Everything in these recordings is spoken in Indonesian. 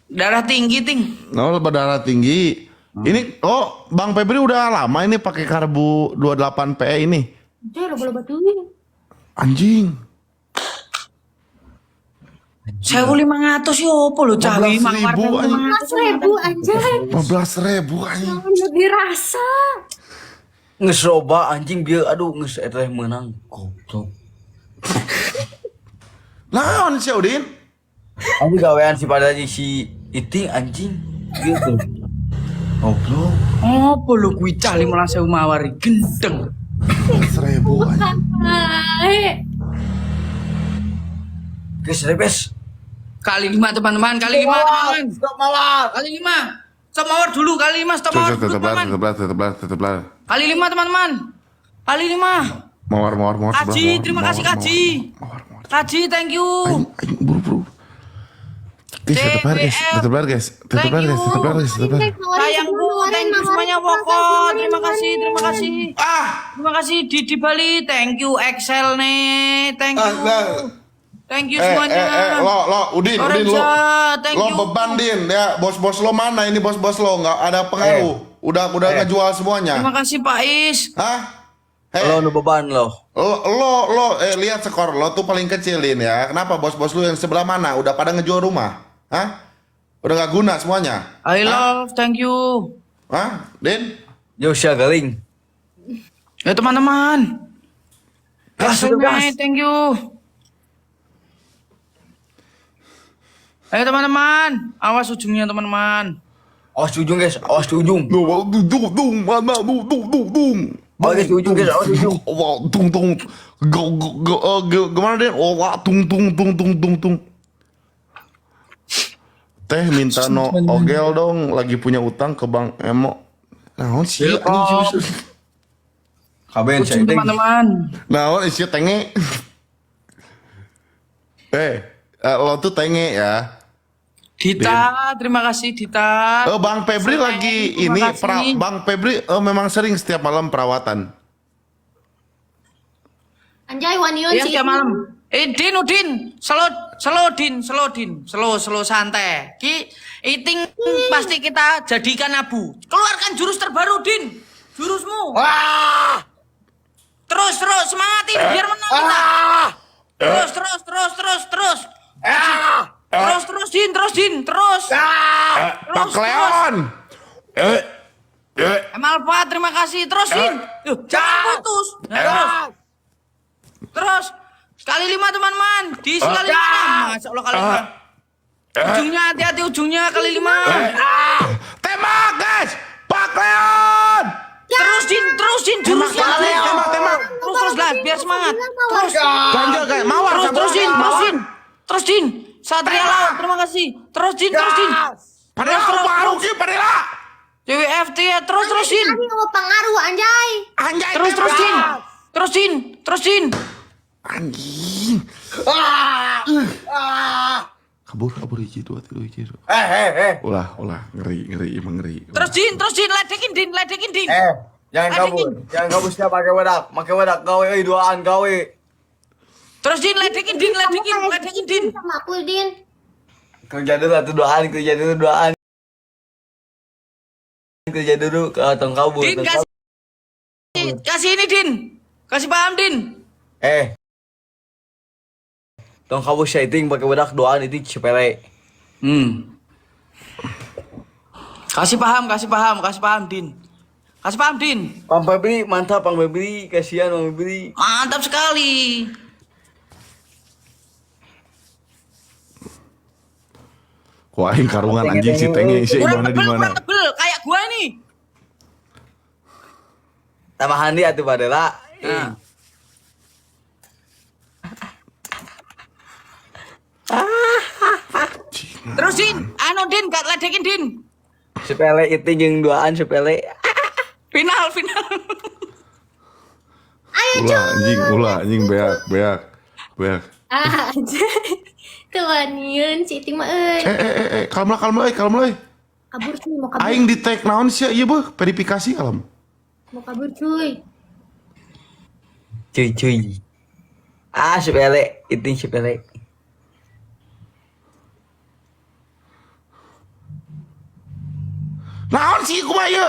Darah tinggi, Ting. Oh, berdarah tinggi. Ini Bang Febri udah lama ini pakai karbu 28 PE ini. Anjay, loba-loba tuh. Anjing. 1.500 yo opo lho cah 15.000 anjing. 15.000 anjay. 15.000 anjing. Lebih rasa. Ngesoba anjing bieu aduh geus eta menang goblok. Naon si Udin? Anjing gawean si pada si Iting anjing gitu. Goblok. Opo lho kuwi cah 15.000 mawar gendeng. 15.000 anjing. Hai. Geus rebes. Kali 5 teman-teman, kali 5 teman-teman. Stop mawar. Kali 5. Stop mawar dulu, kali 5 stop mawar dulu, teman. Tetep lah. Kali 5 teman-teman. Kali 5. Mawar. Kaji, terima kasih Kaji. Kaji, thank you. Aing buru. Guys, tetep lah guys. Sayangku, thank you semuanya pokok. Terima kasih. Terima kasih di Bali, thank you Excel nih, thank you. Thank you semuanya. Udin, Orange, thank lo you. beban Din ya, bos-bos lo mana ini bos-bos lo nggak ada pengaruh, udah ngejual semuanya. Terima kasih Pak Is. Hah? Lo nu beban lo. Lo lihat skor lo tuh paling kecilin ya. Kenapa bos-bos lo yang sebelah mana udah pada ngejual rumah? Hah? Udah nggak guna semuanya. I love, thank you. Hah? Din? Josia Galing. Ya teman-teman. Gas, Thank you. Ayo teman-teman, awas ujungnya teman-teman. Awas di ujung guys, awas di ujung. Mana Awas di ujung guys, awas di ujung. Gimana Din? Tung. Teh minta no ogel dong, lagi punya utang ke Bang Emo. Naon sih? Kaben Ujung saya teman-teman. Naon isi tenge? Lo tuh tenge ya. Dita, terima kasih Dita. Bang Febri lagi ini terima kasih. Bang Febri memang sering setiap malam perawatan. Anjay, wanion Iya sih. setiap malam. Udin, slow santai. Iting pasti kita jadikan abu. Keluarkan jurus terbaru, Din. Jurusmu. Wah! Terus semangat ini biar menang kita. Terus. Terus, Din. Pak Leon. Malva, terima kasih. Terus, Din. Jangan putus. Terus. Sekali 5 teman-teman. Di sekali 5. Masya Allah kali 5. Ujungnya hati-hati ujungnya kali 5. Tembak guys. Pak Leon. Terus Din jurusnya. Tembak. Terus lah biar semangat. Terus. Ganjel kayak mawar. Terus Din. Satria Laut, terima kasih. Terus Din. Padahal pengaruh sih, padahal. JWFT ya, terus Din. Ini mau pengaruh anjay. Anjay. Terus Din. Anjing. Kabur hiji dua. Ulah ngeri emang ngeri. Terus Din, ledekin Din. Jangan kabur siap pakai wadak gawe duaan gawe. Terus Din, ledekin Din. Sama aku, Din. Kerja dulu ke tong kabur. Din kasih ini Din. Kasih paham Din. Tong kabur setting pakai wadak doaan itu sepele. Kasih paham Din. Bang Febri mantap, Bang Febri kasihan Bang Febri. Mantap sekali. Wah, aing karungan anjing si tenge si Kurang mana di mana. tebel kayak gua nih. Tambah handi atuh padela. Nah. Terus Din, Din, gak ledekin Din. Sepele itu jeung duaan sepele. Final. Ulah anjing beak. Anjay. Tuh wanion si Ting mah euy. Kalem lah. Kabur cuy, mau kabur. Aing di tag naon sih ieu beuh verifikasi kalem. Mau kabur cuy. Cuy. Sepele, itu sepele. Naon sih kumaha ieu?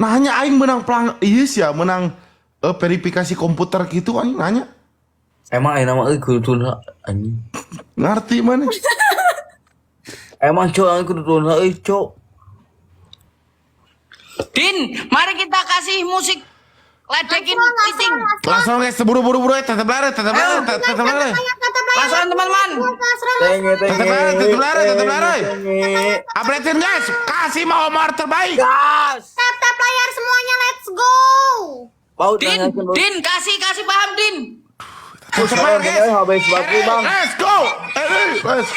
Nanya aing menang pelang ieu sih ya, menang verifikasi komputer gitu aing nanya. Emang aing nama kuduna anjing. Ngerti mana? Emang cok aing kuduna cok. Din, mari kita kasih musik ledekin Iting. Langsung guys, buru-buru tetep lari. Langsung teman-teman. Tetep lari. Updatein guys, kasih nomor terbaik. Gas. Tap layar semuanya, let's go. Paut Din, kasih paham Din. Tetep lari guys. Habis baku bang. Let's go. Let's.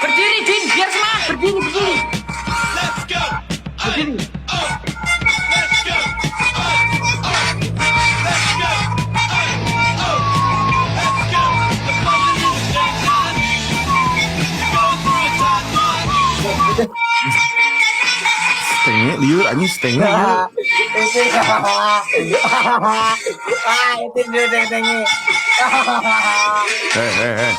Berdiri Din, biar semangat. Berdiri. Berdiri. Stengnya liur anjing stengnya liur. Itu dia teng-tengnya. Heh.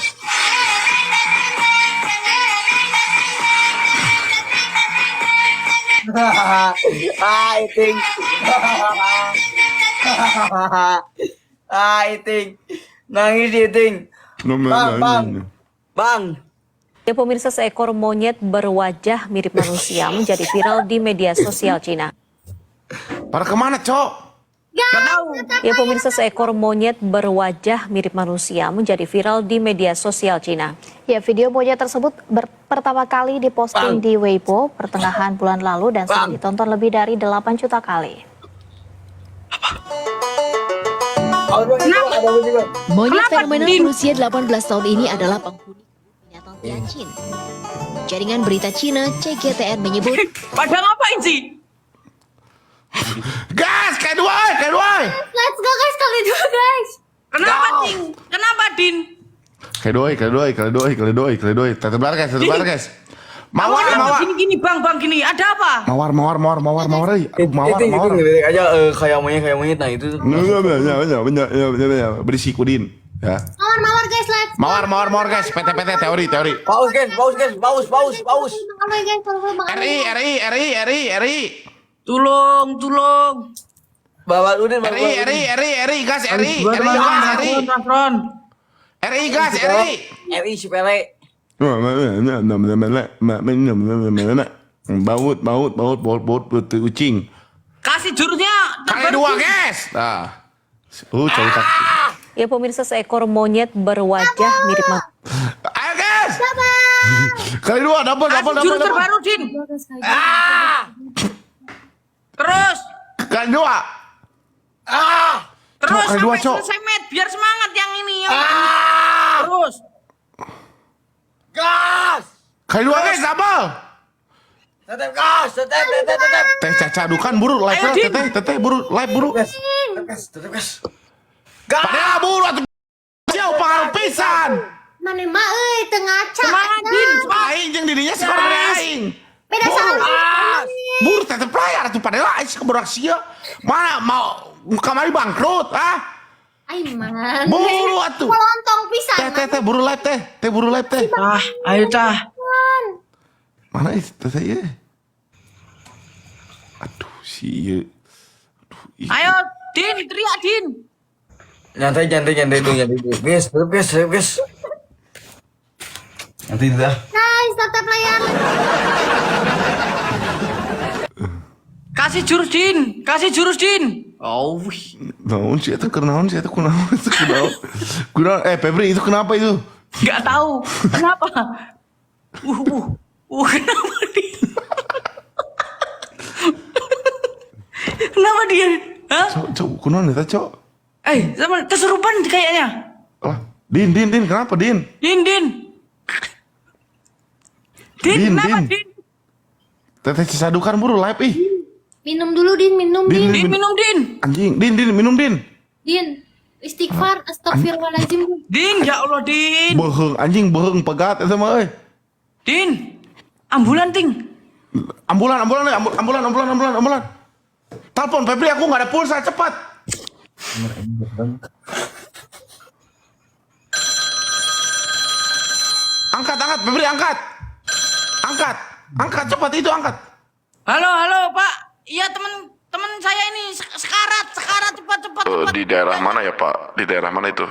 Iting. Iting. Nangis Iting. Bang. Ya pemirsa, seekor monyet berwajah mirip manusia menjadi viral di media sosial Cina. Pada kemana cok? Ya pemirsa, seekor monyet berwajah mirip manusia menjadi viral di media sosial Cina. Ya, video monyet tersebut pertama kali diposting di Weibo pertengahan bulan lalu dan sudah ditonton lebih dari 8 juta kali. Monyet fenomenal berusia 18 tahun ini adalah penghuni binatang Tianjin. Jaringan berita Cina CGTN menyebut Pada ngapain sih? Gas, kedua. Let's go guys, kali dua guys. Kenapa Din? Kedua. Tetep lari guys. Mawar. Gini bang, gini. Ada apa? Mawar. Itu ngelirik aja kayak monyet nah itu. Bener. Berisik Udin. Ya. Mawar guys, let's go. Mawar guys. PT teori. Paus guys. Oke guys, kalau RI. Tulung. Bawa Udin bawa. RI gas. RI gas. RI si Pele. Baut kucing. Kasih jurusnya. Kali dua guys. Nah. Cowok. Ya pemirsa, seekor monyet berwajah mirip manusia. Ayo guys. Kali dua double. Kasih jurus terbaru Din. Terus. Kali dua. Terus Kali dua, sampai Cok. selesai Met. Biar semangat yang ini. Terus. Gas. Kali dua guys double. Tetep gas. Teh Caca adukan buru live Ayo, Din. teteh buru live buru. Tetep gas. Padahal buru atuh jauh pengaruh pisan. mana mah tengah cak. Semangat Din. Aing jeung dirinya skor dari aing. Beda sama. Buru tetep layar atuh padahal aing keberak sia. Mana mau kamari bangkrut Ai man. Buru atuh. Lontong pisan. Teh buru live teh. Teh buru live teh. Ayo tah. Mana itu teh ya? Aduh si ieu. Ayo Din, teriak Din. Nyantai dulu. Guys. Nanti dah. Nice, tetap layar. Kasih jurus Din. Oh, wih. Naon sih eta kunaon Kunaon Febri itu kenapa itu? Nggak tahu. Kenapa? Kenapa Din? Kenapa dia? Hah? Cok, kunaon eta, Cok? Sama kesurupan kayaknya. Lah, Din, kenapa Din? Din, kenapa Din? Teteh Cisadukan buru live ih. Minum dulu Din, minum Din. Din, minum Din. Anjing, Din, minum Din. Din, istighfar, astagfirullahaladzim. Din, ya Allah Din. Beheung pegat eta mah euy. Din, ambulan ting. Ambulan. Telepon Febri, aku nggak ada pulsa, cepat. Angkat, Febri, angkat. Angkat, cepat itu angkat. Halo, Pak. Iya, teman saya ini sekarat, cepat. Di daerah mana ya Pak? Di daerah mana itu?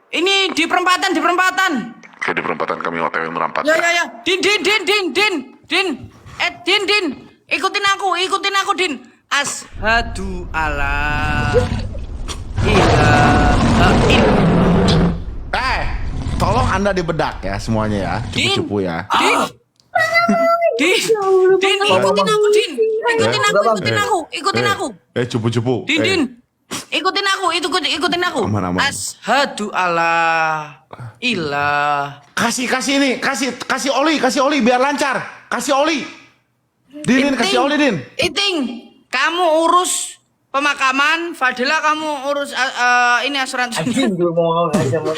Ini di perempatan. Oke, di perempatan kami OTW merampat. Ya. Din. Din. Ikutin aku, Din. Asyhadu alla ilaha illallah. Tolong Anda dibedak ya semuanya ya. Din. Cupu-cupu ya. Din, ikutin aku, Din. Ikutin aku. Cupu-cupu. Din. Ikutin aku. Aman. Asyhadu alla ilaha. Kasih ini, kasih oli biar lancar. Kasih oli. Din, kasih oli, Din. Iting, kamu urus pemakaman, Fadila kamu urus ini asuransi. Anjing gue mau aja mau.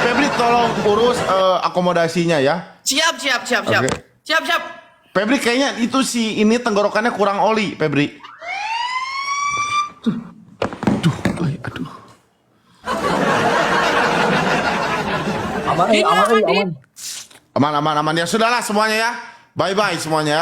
Febri tolong urus akomodasinya ya. Siap. Oke. Siap. Febri kayaknya itu si ini tenggorokannya kurang oli, Febri. Aduh. Aman. Aman ya. Sudahlah semuanya ya. Bye semuanya.